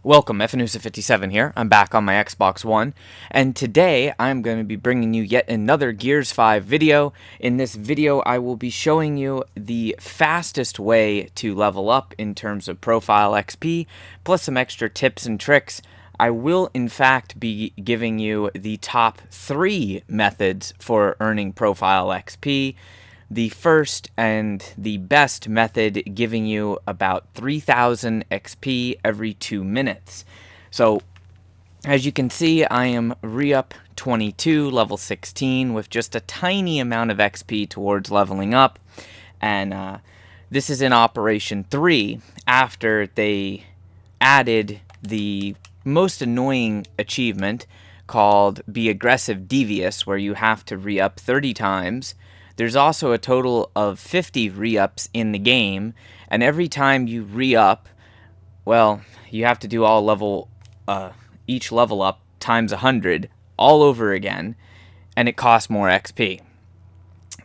Welcome, FNUSA57 here. I'm back on my Xbox One, and today I'm going to be bringing you yet another Gears 5 video. In this video, I will be showing you the fastest way to level up in terms of profile XP, plus some extra tips and tricks. I will, in fact, be giving you the top 3 methods for earning profile XP. The first and the best method giving you about 3,000 XP every 2 minutes. So, as you can see, I am re-up 22, level 16, with just a tiny amount of XP towards leveling up. And this is in Operation 3, after they added the most annoying achievement called Be Aggressive Devious, where you have to re-up 30 times. There's also a total of 50 re-ups in the game, and every time you re-up, well, you have to do each level up times 100 all over again, and it costs more XP.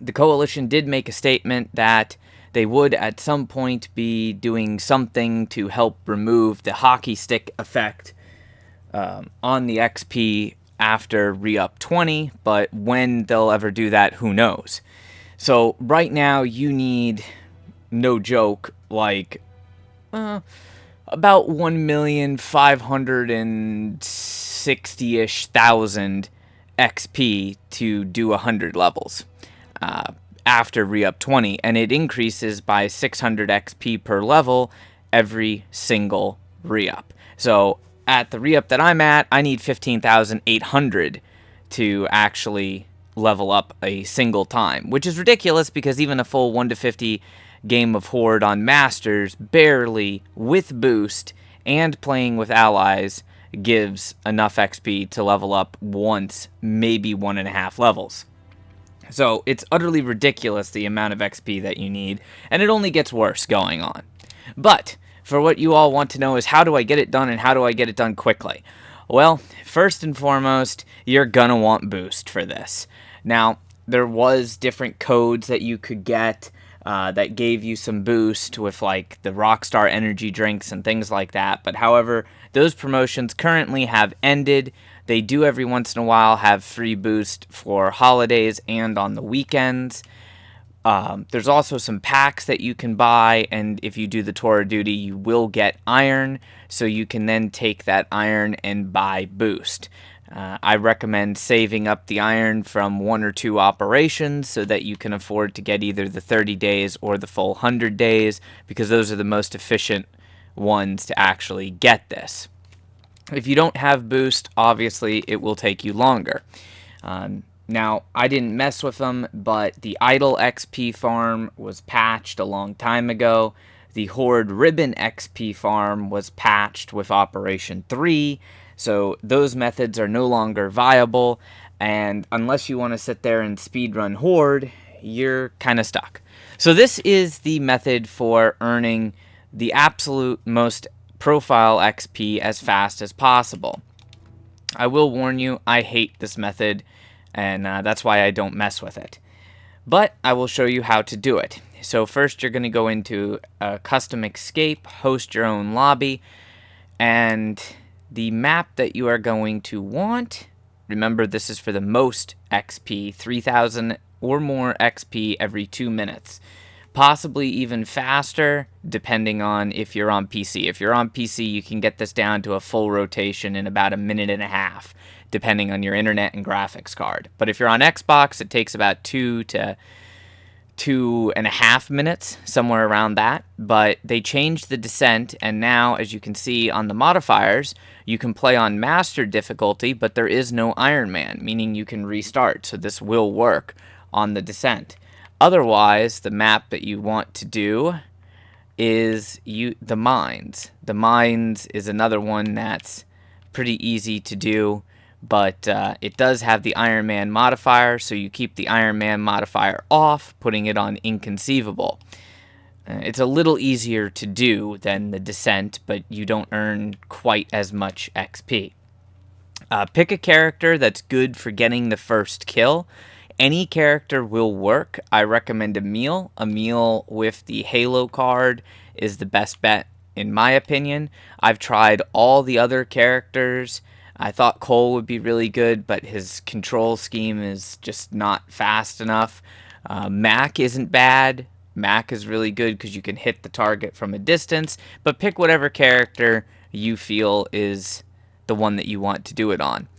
The Coalition did make a statement that they would at some point be doing something to help remove the hockey stick effect on the XP after re-up 20, but when they'll ever do that, who knows. So right now you need, no joke, like about 1,560,000-ish XP to do 100 levels after re-up 20, and it increases by 600 XP per level every single re-up. So at the re-up that I'm at, I need 15,800 to actually level up a single time, which is ridiculous because even a full 1 to 50 game of Horde on Masters barely, with boost and playing with allies, gives enough XP to level up once, maybe 1.5 levels. So it's utterly ridiculous the amount of XP that you need, and it only gets worse going on. But for what you all want to know is, how do I get it done and how do I get it done quickly? Well, first and foremost, you're gonna want boost for this. Now, there was different codes that you could get that gave you some boost with like the Rockstar energy drinks and things like that. But however, those promotions currently have ended. They do every once in a while have free boost for holidays and on the weekends. There's also some packs that you can buy, and if you do the tour of duty, you will get iron, so you can then take that iron and buy boost. I recommend saving up the iron from 1 or 2 operations so that you can afford to get either the 30 days or the full 100 days, because those are the most efficient ones to actually get this. If you don't have boost, obviously it will take you longer. Now, I didn't mess with them, but the Idle XP farm was patched a long time ago. The Horde Ribbon XP farm was patched with Operation 3, so those methods are no longer viable, and unless you want to sit there and speedrun Horde, you're kind of stuck. So this is the method for earning the absolute most profile XP as fast as possible. I will warn you, I hate this method, and that's why I don't mess with it. But I will show you how to do it. So first you're going to go into a custom escape, host your own lobby, and the map that you are going to want, remember this is for the most XP, 3,000 or more XP every 2 minutes. Possibly even faster, depending on if you're on PC. If you're on PC, you can get this down to a full rotation in about 1.5 minutes, depending on your internet and graphics card. But if you're on Xbox, it takes about 2 to 2.5 minutes, somewhere around that. But they changed the descent, and now, as you can see on the modifiers, you can play on master difficulty, but there is no Iron Man, meaning you can restart, so this will work on the descent. Otherwise, the map that you want to do is the mines. The mines is another one that's pretty easy to do, but it does have the Iron Man modifier, so you keep the Iron Man modifier off, putting it on Inconceivable. It's a little easier to do than the descent, but you don't earn quite as much XP. Pick a character that's good for getting the first kill. Any character will work. I recommend Emil. Emil with the Halo card is the best bet in my opinion. I've tried all the other characters. I thought Cole would be really good, but his control scheme is just not fast enough. Mac isn't bad. Mac is really good because you can hit the target from a distance, but pick whatever character you feel is the one that you want to do it on.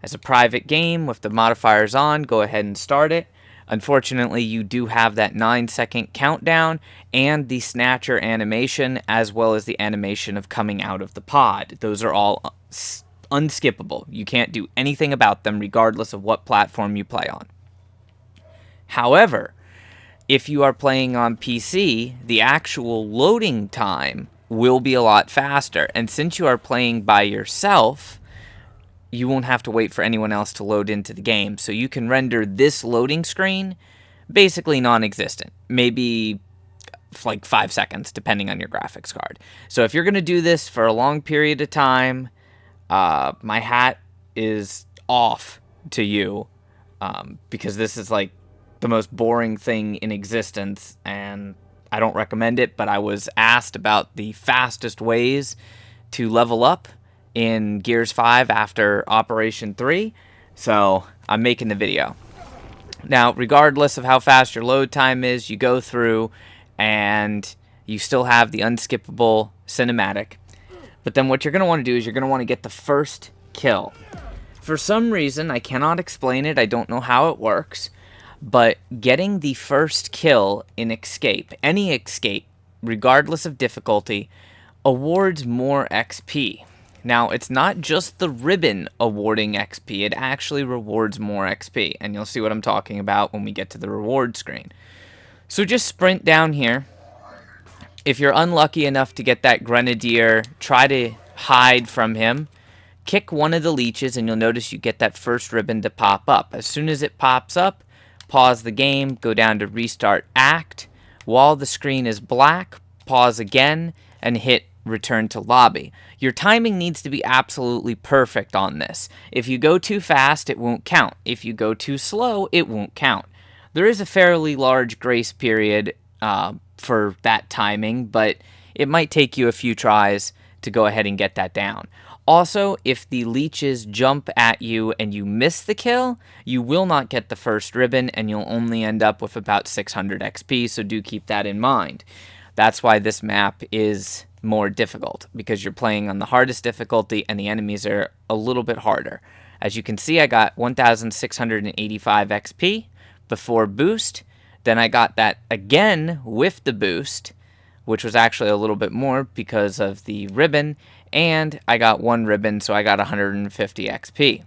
As a private game with the modifiers on, go ahead and start it. Unfortunately, you do have that 9-second countdown and the snatcher animation, as well as the animation of coming out of the pod. Those are all unskippable. You can't do anything about them regardless of what platform you play on. However, if you are playing on PC, the actual loading time will be a lot faster. And since you are playing by yourself, you won't have to wait for anyone else to load into the game. So you can render this loading screen basically non-existent. Maybe like 5 seconds, depending on your graphics card. So if you're going to do this for a long period of time, my hat is off to you, because this is like the most boring thing in existence, and I don't recommend it. But I was asked about the fastest ways to level up in Gears 5 after Operation 3, so I'm making the video. Now, regardless of how fast your load time is, you go through and you still have the unskippable cinematic. But then what you're going to want to do is you're going to want to get the first kill. For some reason, I cannot explain it, I don't know how it works, but getting the first kill in Escape, any Escape, regardless of difficulty, awards more XP. Now, it's not just the ribbon awarding XP, it actually rewards more XP, and you'll see what I'm talking about when we get to the reward screen. So just sprint down here. If you're unlucky enough to get that Grenadier, try to hide from him. Kick one of the leeches, and you'll notice you get that first ribbon to pop up. As soon as it pops up, pause the game, go down to Restart Act. While the screen is black, pause again, and hit Return to Lobby. Your timing needs to be absolutely perfect on this. If you go too fast, it won't count. If you go too slow, it won't count. There is a fairly large grace period for that timing, but it might take you a few tries to go ahead and get that down. Also, if the leeches jump at you and you miss the kill, you will not get the first ribbon, and you'll only end up with about 600 XP, so do keep that in mind. That's why this map is more difficult, because you're playing on the hardest difficulty and the enemies are a little bit harder. As you can see, I got 1,685 XP before boost. Then I got that again with the boost, which was actually a little bit more because of the ribbon, and I got one ribbon, so I got 150 XP.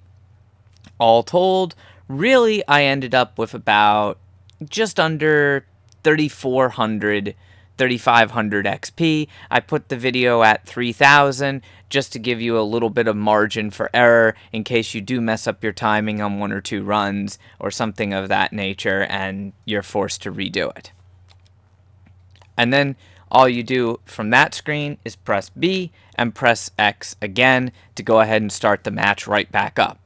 All told, really, I ended up with about just under 3,500 XP. I put the video at 3,000 just to give you a little bit of margin for error in case you do mess up your timing on 1 or 2 runs or something of that nature and you're forced to redo it. And then all you do from that screen is press B and press X again to go ahead and start the match right back up.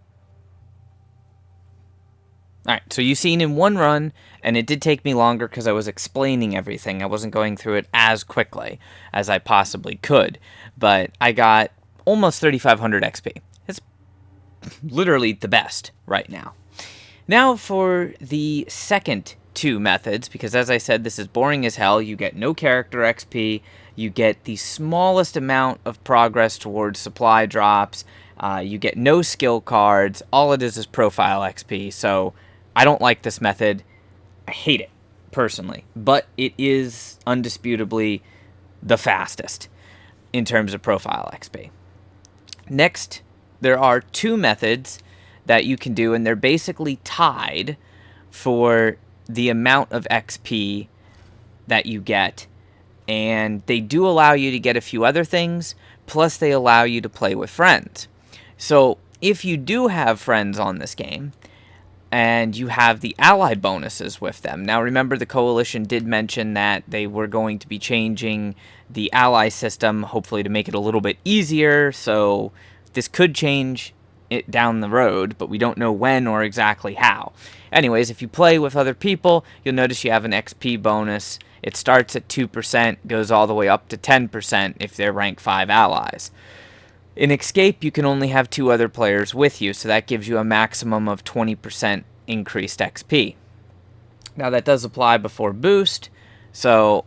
Alright, so you've seen in one run, and it did take me longer because I was explaining everything. I wasn't going through it as quickly as I possibly could, but I got almost 3,500 XP. It's literally the best right now. Now for the second two methods, because as I said, this is boring as hell. You get no character XP, you get the smallest amount of progress towards supply drops, you get no skill cards, all it is profile XP, so I don't like this method. I hate it, personally, but it is undisputably the fastest in terms of profile XP. Next, there are two methods that you can do, and they're basically tied for the amount of XP that you get, and they do allow you to get a few other things, plus they allow you to play with friends. So if you do have friends on this game, and you have the ally bonuses with them. Now remember, the Coalition did mention that they were going to be changing the ally system, hopefully to make it a little bit easier, so this could change it down the road, but we don't know when or exactly how. Anyways, if you play with other people, you'll notice you have an XP bonus. It starts at 2%, goes all the way up to 10% if they're rank 5 allies. In Escape, you can only have 2 other players with you, so that gives you a maximum of 20% increased XP. Now, that does apply before boost, so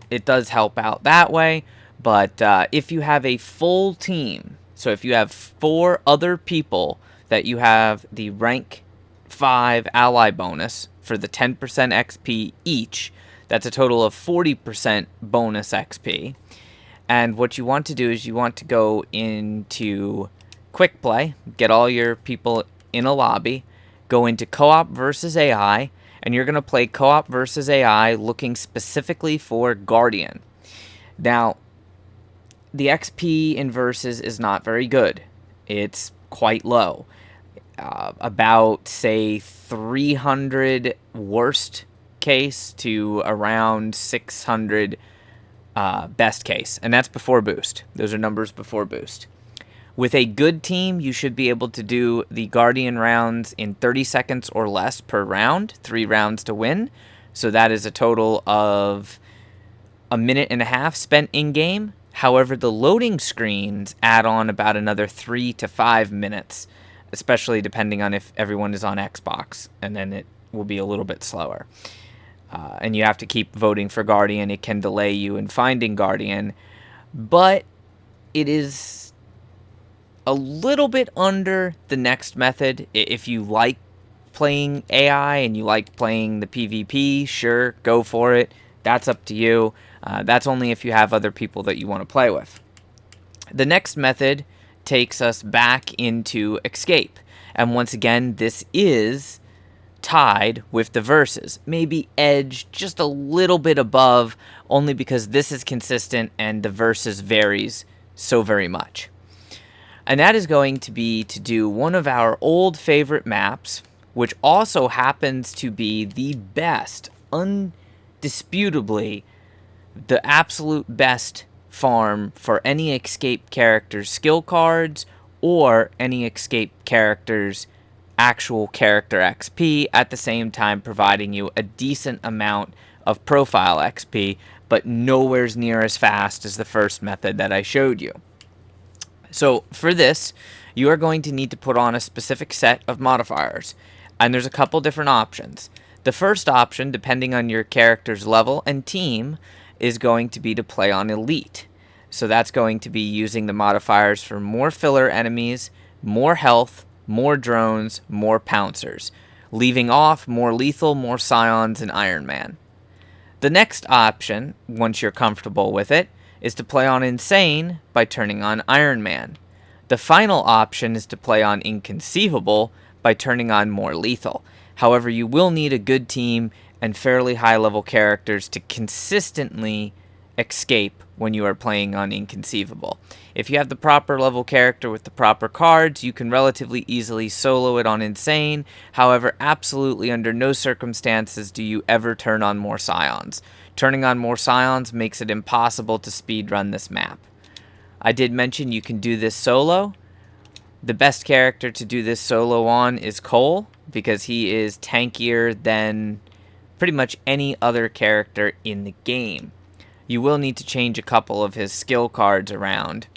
it does help out that way. But if you have a full team, so if you have 4 other people that you have the rank 5 ally bonus for the 10% XP each, that's a total of 40% bonus XP. And what you want to do is you want to go into Quick Play, get all your people in a lobby, go into Co-op versus AI, and you're going to play Co-op versus AI looking specifically for Guardian. Now, the XP in Versus is not very good. It's quite low. About, say, 300 worst case to around 600 best case, and that's before boost. Those are numbers before boost. With a good team, you should be able to do the Guardian rounds in 30 seconds or less per round, 3 rounds to win. So that is a total of a minute and a half spent in-game. However, the loading screens add on about another 3 to 5 minutes, especially depending on if everyone is on Xbox, and then it will be a little bit slower. And you have to keep voting for Guardian. It can delay you in finding Guardian, but it is a little bit under the next method. If you like playing AI and you like playing the PvP, sure, go for it. That's up to you. That's only if you have other people that you want to play with. The next method takes us back into Escape. And once again, this is tied with the Versus, maybe edge just a little bit above, only because this is consistent and the Versus varies so very much. And that is going to be to do one of our old favorite maps, which also happens to be the best, undisputably the absolute best farm for any Escape character's skill cards or any Escape character's actual character XP, at the same time providing you a decent amount of profile XP, but nowhere near as fast as the first method that I showed you. So for this, you are going to need to put on a specific set of modifiers, and there's a couple different options. The first option, depending on your character's level and team, is going to be to play on Elite. So that's going to be using the modifiers for more filler enemies, more health, more drones, more pouncers, leaving off more lethal, more scions, and Iron Man. The next option, once you're comfortable with it, is to play on Insane by turning on Iron Man. The final option is to play on Inconceivable by turning on more lethal. However, you will need a good team and fairly high level characters to consistently escape when you are playing on Inconceivable. If you have the proper level character with the proper cards, you can relatively easily solo it on Insane. However, absolutely under no circumstances do you ever turn on more Scions. Turning on more Scions makes it impossible to speedrun this map. I did mention you can do this solo. The best character to do this solo on is Cole, because he is tankier than pretty much any other character in the game. You will need to change a couple of his skill cards around.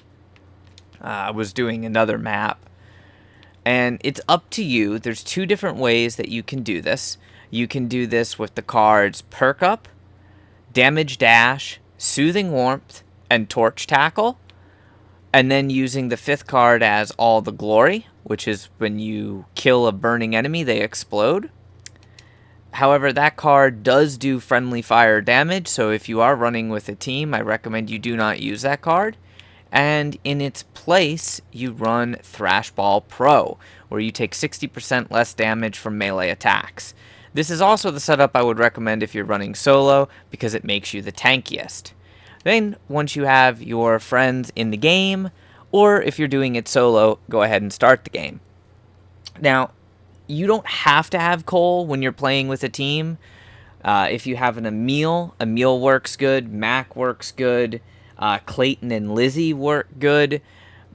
I was doing another map, and it's up to you. There's 2 different ways that you can do this. You can do this with the cards Perk Up, Damage Dash, Soothing Warmth, and Torch Tackle, and then using the 5th card as All the Glory, which is when you kill a burning enemy, they explode. However, that card does do friendly fire damage, so if you are running with a team, I recommend you do not use that card. And in its place, you run Thrash Ball Pro, where you take 60% less damage from melee attacks. This is also the setup I would recommend if you're running solo, because it makes you the tankiest. Then, once you have your friends in the game, or if you're doing it solo, go ahead and start the game. Now, you don't have to have Cole when you're playing with a team. If you have an Emil works good, Mac works good, Clayton and Lizzie work good,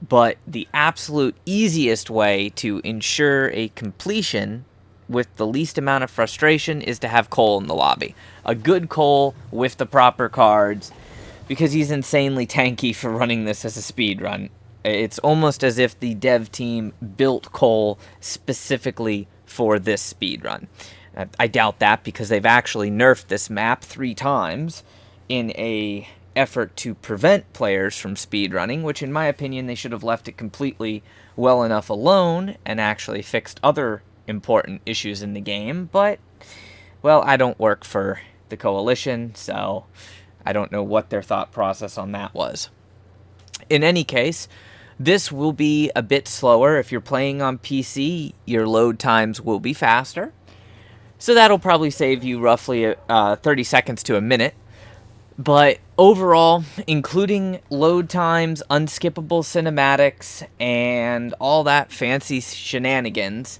But the absolute easiest way to ensure a completion with the least amount of frustration is to have Cole in the lobby. A good Cole with the proper cards, because he's insanely tanky for running this as a speed run. It's almost as if the dev team built Cole specifically for this speed run. I doubt that, because they've actually nerfed this map 3 times in a effort to prevent players from speedrunning, which in my opinion they should have left it completely well enough alone and actually fixed other important issues in the game. But, well, I don't work for the Coalition, so I don't know what their thought process on that was. In any case, this will be a bit slower. If you're playing on PC, your load times will be faster. So that'll probably save you roughly 30 seconds to a minute. But overall, including load times, unskippable cinematics, and all that fancy shenanigans,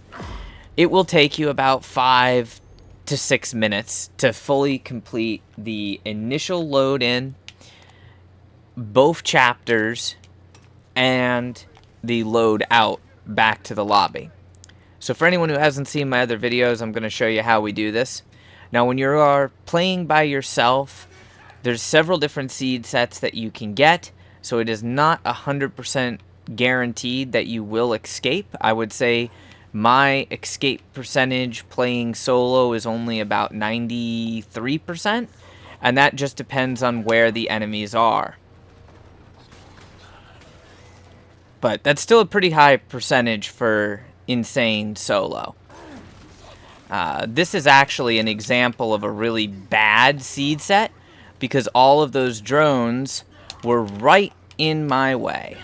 it will take you about 5 to 6 minutes to fully complete the initial load in, both chapters, and the load out back to the lobby. So for anyone who hasn't seen my other videos, I'm going to show you how we do this. Now, when you are playing by yourself, there's several different seed sets that you can get, so it is not 100% guaranteed that you will escape. I would say my escape percentage playing solo is only about 93%, and that just depends on where the enemies are. But that's still a pretty high percentage for insane solo. This is actually an example of a really bad seed set, because all of those drones were right in my way.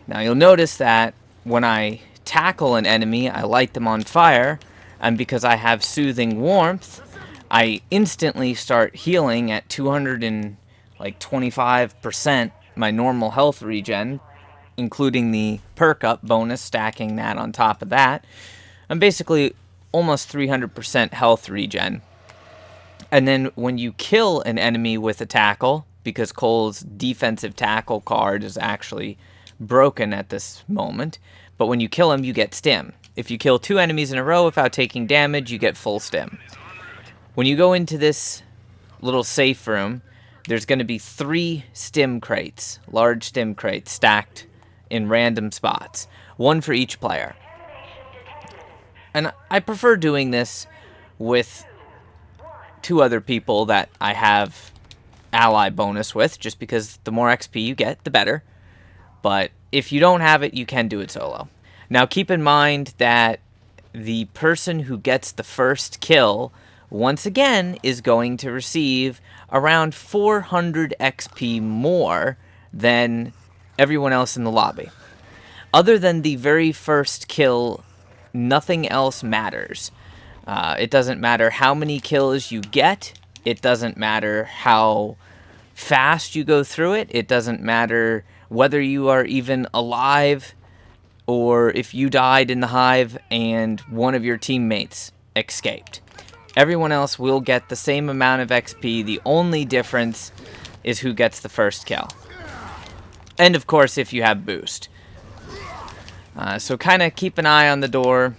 Now you'll notice that when I tackle an enemy, I light them on fire, and because I have Soothing Warmth, I instantly start healing at 225% my normal health regen, including the perk up bonus, stacking that on top of that. I'm basically almost 300% health regen. And then when you kill an enemy with a tackle, because Cole's defensive tackle card is actually broken at this moment, but when you kill him, you get stim. If you kill 2 enemies in a row without taking damage, you get full stim. When you go into this little safe room, there's going to be 3 stim crates, large stim crates, stacked in random spots, 1 for each player. And I prefer doing this with 2 other people that I have ally bonus with, just because the more XP you get, the better. But if you don't have it, you can do it solo. Now keep in mind that the person who gets the first kill, once again, is going to receive around 400 XP more than everyone else in the lobby. Other than the very first kill, nothing else matters. It doesn't matter how many kills you get. It doesn't matter how fast you go through it. It doesn't matter whether you are even alive or if you died in the hive and one of your teammates escaped. Everyone else will get the same amount of XP. The only difference is who gets the first kill. And of course, if you have boost. So kind of keep an eye on the door.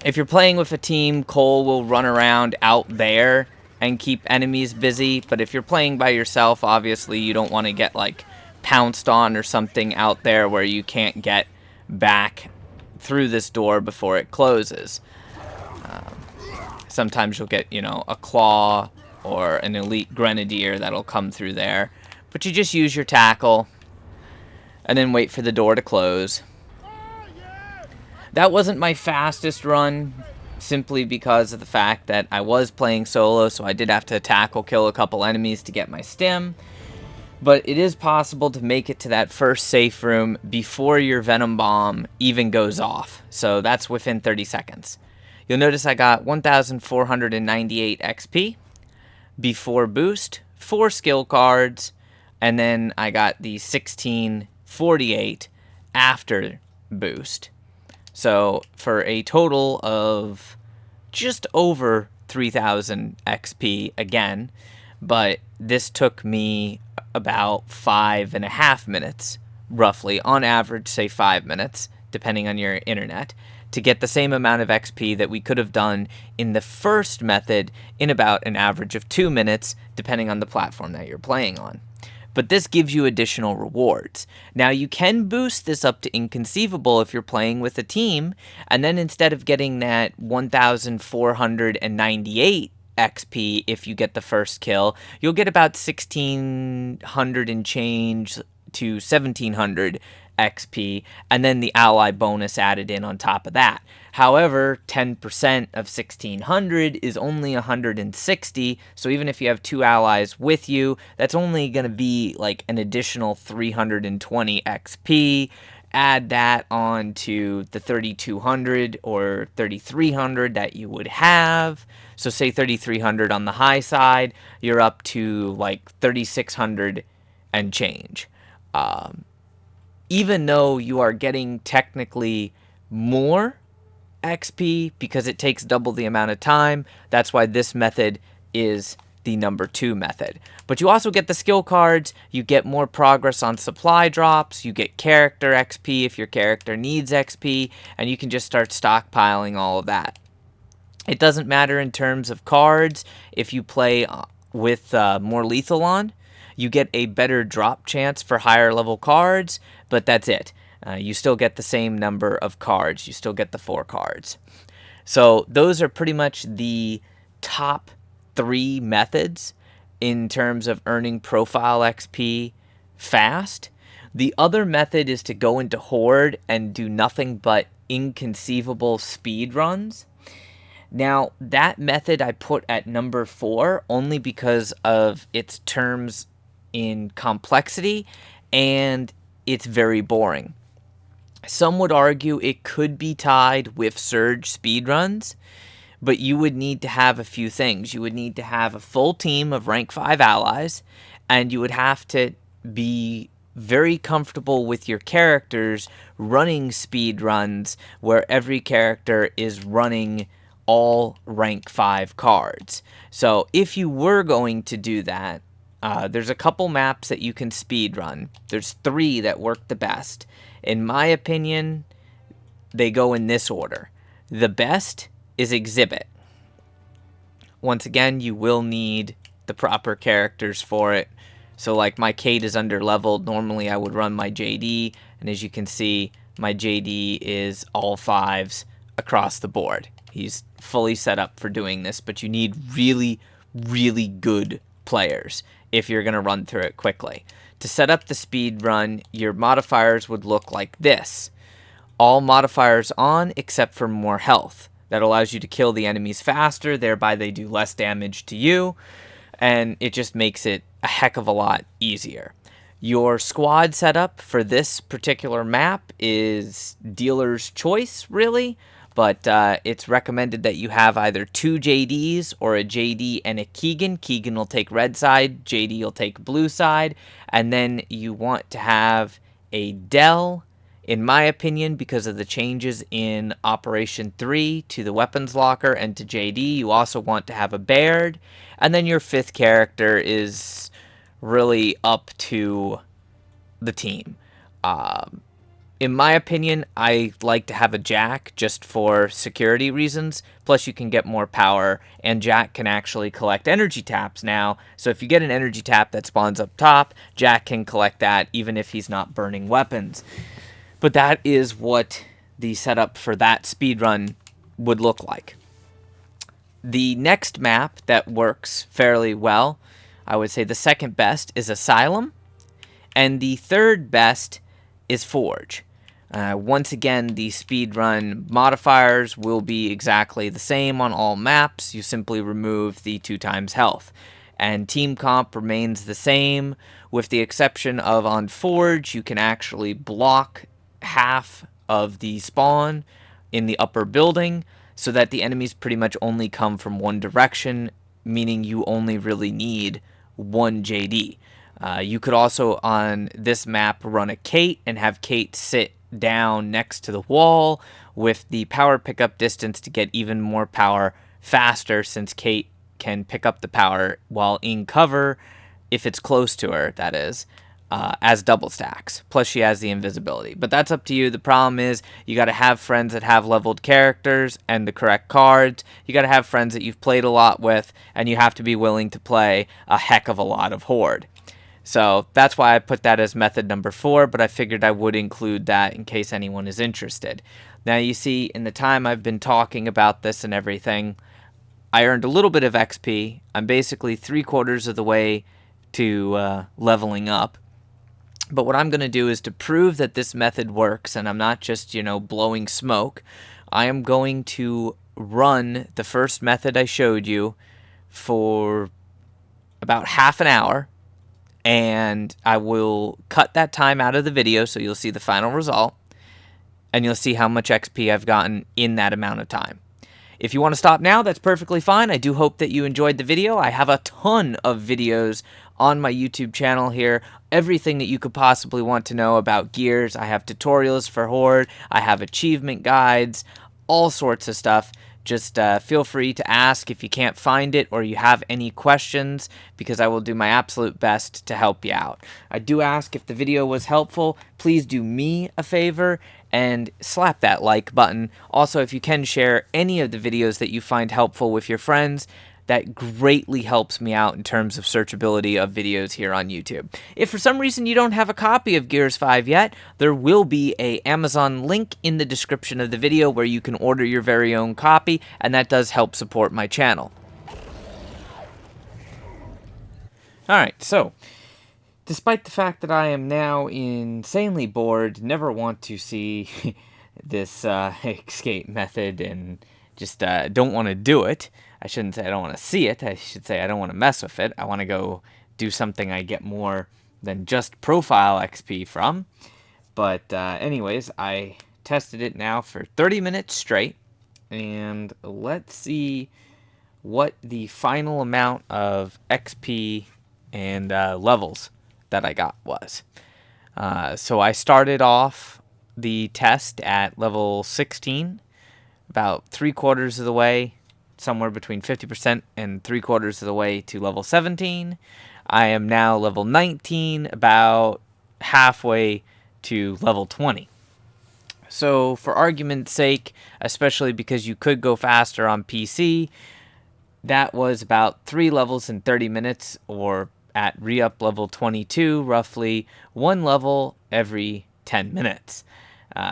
If you're playing with a team, Cole will run around out there and keep enemies busy. But if you're playing by yourself, obviously you don't want to get like pounced on or something out there where you can't get back through this door before it closes. Sometimes you'll get, a claw or an elite grenadier that'll come through there. But you just use your tackle and then wait for the door to close. That wasn't my fastest run, simply because of the fact that I was playing solo, so I did have to tackle kill a couple enemies to get my stim. But it is possible to make it to that first safe room before your Venom Bomb even goes off. So that's within 30 seconds. You'll notice I got 1,498 XP before boost, 4 skill cards, and then I got the 1648 after boost. So for a total of just over 3,000 XP again, but this took me about 5.5 minutes, roughly, on average, say 5 minutes, depending on your internet, to get the same amount of XP that we could have done in the first method in about an average of 2 minutes, depending on the platform that you're playing on. But this gives you additional rewards. Now, you can boost this up to inconceivable if you're playing with a team, and then instead of getting that 1,498 XP if you get the first kill, you'll get about 1,600 and change to 1,700 XP, and then the ally bonus added in on top of that. However, 10% of 1,600 is only 160, so even if you have 2 allies with you, that's only going to be like an additional 320 XP. Add that on to the 3,200 or 3,300 that you would have. So say 3,300 on the high side, you're up to like 3,600 and change. Even though you are getting technically more XP because it takes double the amount of time, that's why this method is the number 2 method. But you also get the skill cards, you get more progress on supply drops, you get character XP if your character needs XP, and you can just start stockpiling all of that. It doesn't matter in terms of cards. If you play with more lethal on, you get a better drop chance for higher level cards, but that's it. You still get the same number of cards. You still get the 4 cards. So those are pretty much the top 3 methods in terms of earning profile XP fast. The other method is to go into Horde and do nothing but inconceivable speed runs. Now, that method I put at number 4 only because of its terms in complexity, and it's very boring. Some would argue it could be tied with Surge speedruns, but you would need to have a few things. You would need to have a full team of rank 5 allies, and you would have to be very comfortable with your characters running speedruns where every character is running all rank 5 cards. So if you were going to do that, there's a couple maps that you can speedrun. There's 3 that work the best. In my opinion, they go in this order. The best is Exhibit. Once again, you will need the proper characters for it. So like my Kate is underleveled. Normally I would run my JD, and as you can see, my JD is all 5s across the board. He's fully set up for doing this, but you need really, really good players if you're going to run through it quickly. To set up the speed run, your modifiers would look like this. All modifiers on except for more health. That allows you to kill the enemies faster, thereby they do less damage to you, and it just makes it a heck of a lot easier. Your squad setup for this particular map is dealer's choice, really, but it's recommended that you have either 2 JDs or a JD and a Keegan. Keegan will take red side, JD will take blue side, and then you want to have a Dell, in my opinion, because of the changes in Operation 3 to the weapons locker and to JD. You also want to have a Baird, and then your 5th character is really up to the team. In my opinion, I like to have a Jack just for security reasons. Plus, you can get more power, and Jack can actually collect energy taps now. So if you get an energy tap that spawns up top, Jack can collect that even if he's not burning weapons. But that is what the setup for that speedrun would look like. The next map that works fairly well, I would say the second best, is Asylum. And the third best is Forge. Once again, the speedrun modifiers will be exactly the same on all maps. You simply remove the 2 times health. And team comp remains the same, with the exception of on Forge, you can actually block half of the spawn in the upper building so that the enemies pretty much only come from one direction, meaning you only really need 1 JD. You could also, on this map, run a Kate and have Kate sit down next to the wall with the power pickup distance to get even more power faster, since Kate can pick up the power while in cover if it's close to her, that is, as double stacks. Plus she has the invisibility. But that's up to you. The problem is you got to have friends that have leveled characters and the correct cards. You got to have friends that you've played a lot with, and you have to be willing to play a heck of a lot of Horde. So that's why I put that as method number 4, but I figured I would include that in case anyone is interested. Now you see, in the time I've been talking about this and everything, I earned a little bit of XP. I'm basically 3/4 of the way to leveling up. But what I'm going to do is to prove that this method works, and I'm not just, blowing smoke, I am going to run the first method I showed you for about half an hour, and I will cut that time out of the video so you'll see the final result, and you'll see how much XP I've gotten in that amount of time. If you want to stop now, that's perfectly fine. I do hope that you enjoyed the video. I have a ton of videos on my YouTube channel here. Everything that you could possibly want to know about gears. I have tutorials for Horde. I have achievement guides. All sorts of stuff. Just feel free to ask if you can't find it or you have any questions, because I will do my absolute best to help you out. I do ask, if the video was helpful, please do me a favor and slap that like button. Also, if you can share any of the videos that you find helpful with your friends, that greatly helps me out in terms of searchability of videos here on YouTube. If for some reason you don't have a copy of Gears 5 yet, there will be an Amazon link in the description of the video where you can order your very own copy, and that does help support my channel. Alright, so despite the fact that I am now insanely bored, never want to see this escape method, and just don't want to do it. I shouldn't say I don't want to see it. I should say I don't want to mess with it. I want to go do something I get more than just profile XP from. But anyways, I tested it now for 30 minutes straight. And let's see what the final amount of XP and levels that I got was. So I started off the test at level 16, about 3/4 of the way, somewhere between 50% and 3/4 of the way to level 17. I am now level 19, about halfway to level 20. So for argument's sake, especially because you could go faster on PC, that was about 3 levels in 30 minutes, or at re-up level 22, roughly 1 level every 10 minutes.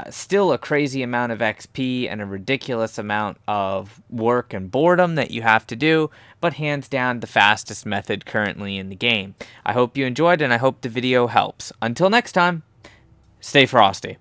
Still a crazy amount of XP and a ridiculous amount of work and boredom that you have to do, but hands down the fastest method currently in the game. I hope you enjoyed, and I hope the video helps. Until next time, stay frosty.